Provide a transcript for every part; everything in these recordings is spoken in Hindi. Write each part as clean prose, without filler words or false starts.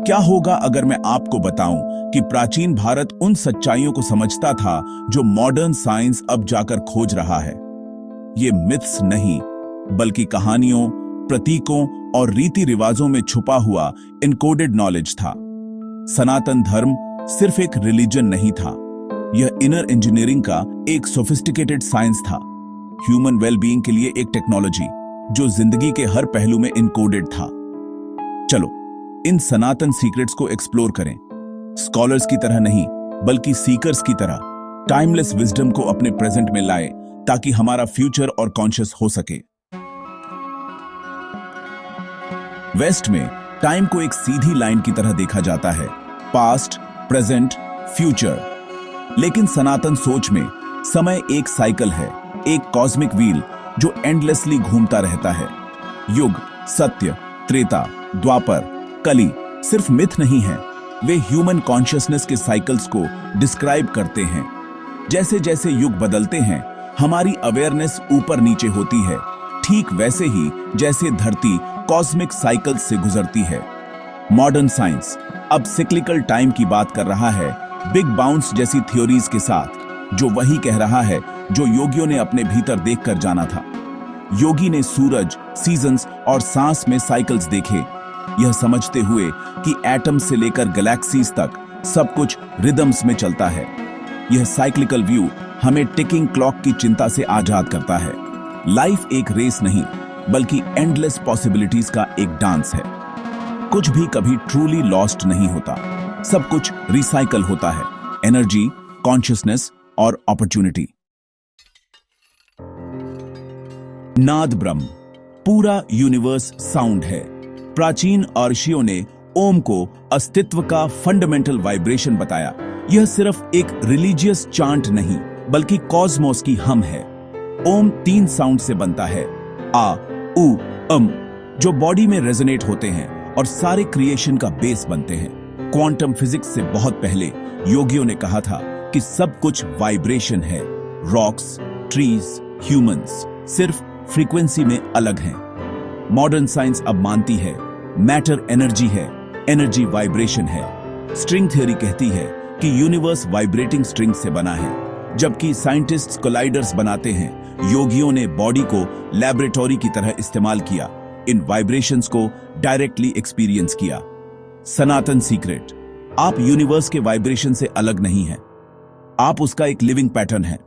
क्या होगा अगर मैं आपको बताऊं कि प्राचीन भारत उन सच्चाइयों को समझता था जो मॉडर्न साइंस अब जाकर खोज रहा है। ये मिथ्स नहीं, बल्कि कहानियों, प्रतीकों और रीति रिवाजों में छुपा हुआ इनकोडेड नॉलेज था। सनातन धर्म सिर्फ एक रिलीजन नहीं था, यह इनर इंजीनियरिंग का एक सोफिस्टिकेटेड साइंस था। ह्यूमन वेलबीइंग के लिए एक टेक्नोलॉजी जो जिंदगी के हर पहलू में इनकोडेड था। चलो इन सनातन सीक्रेट्स को एक्सप्लोर करें, स्कॉलर्स की तरह नहीं बल्कि सीकर्स की तरह टाइमलेस विजडम को अपने प्रेजेंट में लाए, ताकि हमारा फ्यूचर और कॉन्शियस हो सके। वेस्ट में टाइम को एक सीधी लाइन की तरह देखा जाता है, पास्ट, प्रेजेंट, फ्यूचर। लेकिन सनातन सोच में समय एक साइकिल है, एक कॉस्मिक व्हील जो एंडलेसली घूमता रहता है। युग, सत्य, त्रेता, द्वापर, कली सिर्फ मिथ नहीं है, वे ह्यूमन कॉन्शियसनेस के साइकिल्स को डिस्क्राइब करते हैं। जैसे जैसे युग बदलते हैं, हमारी अवेयरनेस ऊपर नीचे होती है, ठीक वैसे ही जैसे धरती कॉस्मिक साइकिल्स से गुजरती है। मॉडर्न साइंस अब सिक्लिकल टाइम की बात कर रहा है, बिग बाउंस जैसी थ्योरीज के साथ, जो वही कह रहा है जो योगियों ने अपने भीतर देखकर जाना था। योगी ने सूरज, सीजन्स और सांस में साइकिल्स देखे, यह समझते हुए कि एटम से लेकर गैलेक्सीज तक सब कुछ रिदम्स में चलता है। यह साइक्लिकल व्यू हमें टिकिंग क्लॉक की चिंता से आजाद करता है। लाइफ एक रेस नहीं, बल्कि एंडलेस पॉसिबिलिटीज का एक डांस है। कुछ भी कभी ट्रूली लॉस्ट नहीं होता, सब कुछ रिसाइकल होता है, एनर्जी, कॉन्शियसनेस और अपॉर्चुनिटी। नाद ब्रह्म, पूरा यूनिवर्स साउंड है। प्राचीन ऋषियों ने ओम को अस्तित्व का फंडामेंटल वाइब्रेशन बताया। यह सिर्फ एक रिलीजियस चांट नहीं, बल्कि कॉस्मोस की हम है। ओम 3 साउंड से बनता है, आ, उ, अम, जो बॉडी में रेजोनेट होते हैं और सारे क्रिएशन का बेस बनते हैं। क्वांटम फिजिक्स से बहुत पहले योगियों ने कहा था कि सब कुछ वाइब्रेशन है। रॉक्स, ट्रीज, ह्यूमंस सिर्फ फ्रीक्वेंसी में अलग हैं। मॉडर्न साइंस अब मानती है मैटर एनर्जी है, एनर्जी वाइब्रेशन है। स्ट्रिंग थ्योरी कहती है कि यूनिवर्स वाइब्रेटिंग स्ट्रिंग से बना है, जबकि साइंटिस्ट्स कोलाइडर्स बनाते हैं। योगियों ने बॉडी को लैबोरेटरी की तरह इस्तेमाल किया, इन वाइब्रेशंस को डायरेक्टली एक्सपीरियंस किया। सनातन सीक्रेट, आप यूनिवर्स के वाइब्रेशन से अलग नहीं हैं, आप उसका एक लिविंग पैटर्न है।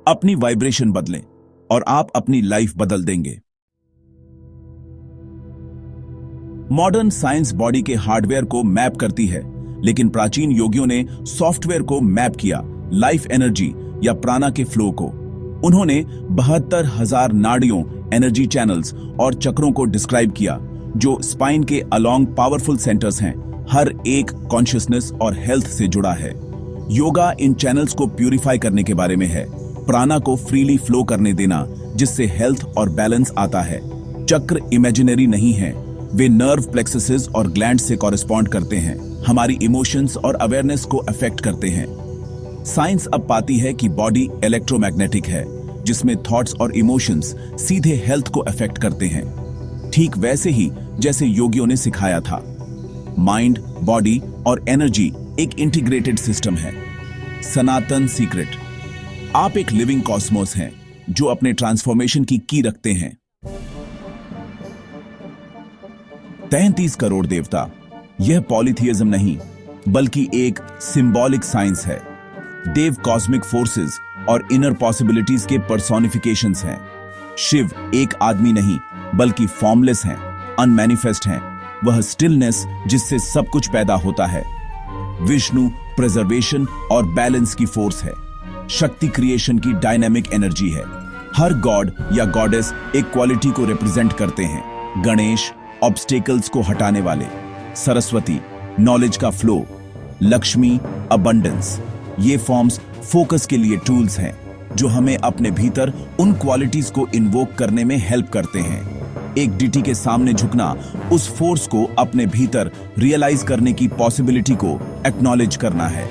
अपनी वाइब्रेशन बदलें और आप अपनी लाइफ बदल देंगे। मॉडर्न साइंस बॉडी के हार्डवेयर को मैप करती है, लेकिन प्राचीन योगियों ने सॉफ्टवेयर को मैप किया, लाइफ एनर्जी या प्राणा के फ्लो को। उन्होंने 72,000 नाड़ियों, एनर्जी चैनल्स और चक्रों को डिस्क्राइब किया, जो स्पाइन के अलोंग पावरफुल सेंटर्स हैं। हर एक कॉन्शियसनेस और हेल्थ से जुड़ा है। योगा इन चैनल्स को प्यूरिफाई करने के बारे में है, प्राणा को फ्रीली फ्लो करने देना, जिससे हेल्थ और बैलेंस आता है। चक्र इमेजिनरी नहीं है, वे नर्व प्लेक्ससेस और ग्लैंड से कॉरेस्पॉन्ड करते हैं, हमारी इमोशंस और अवेयरनेस को अफेक्ट करते हैं। साइंस अब पाती है कि बॉडी इलेक्ट्रोमैग्नेटिक है, जिसमें थॉट्स और इमोशंस सीधे हेल्थ को अफेक्ट करते हैं, ठीक वैसे ही जैसे योगियों ने सिखाया था। माइंड, बॉडी और एनर्जी एक इंटीग्रेटेड सिस्टम है। सनातन सीक्रेट, आप एक लिविंग कॉस्मोस हैं जो अपने ट्रांसफॉर्मेशन की की रखते हैं। 33 करोड़ देवता, यह पॉलीथियज्म नहीं, बल्कि एक सिंबॉलिक साइंस है। देव कॉस्मिक फोर्सेस और इनर पॉसिबिलिटीज के पर्सोनिफिकेशंस हैं। शिव एक आदमी नहीं, बल्कि फॉर्मलेस हैं, अनमैनिफेस्ट हैं, वह स्टिलनेस जिससे सब कुछ पैदा होता है। विष्णु प्रिजर्वेशन और बैलेंस की फोर्स है। शक्ति क्रिएशन की डायनामिक एनर्जी है। हर गॉड या गॉडेस एक क्वालिटी को रिप्रेजेंट करते हैं। गणेश ऑब्स्टेकल्स को हटाने वाले, सरस्वती नॉलेज का फ्लो, लक्ष्मी अबंडेंस। ये फॉर्म्स फोकस के लिए टूल्स हैं, जो हमें अपने भीतर उन क्वालिटीज को इन्वोक करने में हेल्प करते हैं। एक डिटी के सामने झुकना उस फोर्स को अपने भीतर रियलाइज करने की पॉसिबिलिटी को एक्नॉलेज करना है।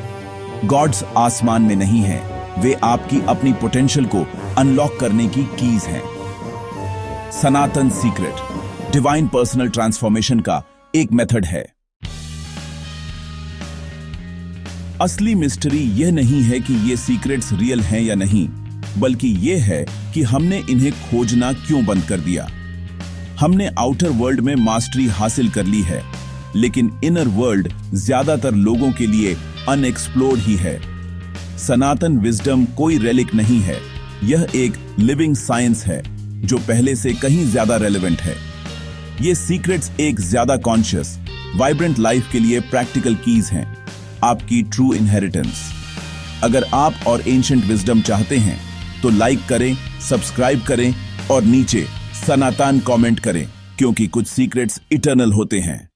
गॉड्स आसमान में नहीं है, वे आपकी अपनी पोटेंशियल को अनलॉक करने की कीज हैं। सनातन सीक्रेट डिवाइन पर्सनल ट्रांसफॉर्मेशन का एक मेथड है। असली मिस्ट्री यह नहीं है कि ये सीक्रेट्स रियल हैं या नहीं, बल्कि यह है कि हमने इन्हें खोजना क्यों बंद कर दिया। हमने आउटर वर्ल्ड में मास्टरी हासिल कर ली है, लेकिन इनर वर्ल्ड ज्यादातर लोगों के लिए अनएक्सप्लोर्ड ही है। सनातन विजडम कोई रेलिक नहीं है, यह एक लिविंग साइंस है जो पहले से कहीं ज्यादा रेलेवेंट है। ये सीक्रेट्स एक ज्यादा कॉन्शियस, वाइब्रेंट लाइफ के लिए प्रैक्टिकल कीज हैं, आपकी ट्रू इनहेरिटेंस। अगर आप और एंशिएंट विजडम चाहते हैं तो लाइक करें, सब्सक्राइब करें और नीचे सनातन कमेंट करें, क्योंकि कुछ सीक्रेट्स इटर्नल होते हैं।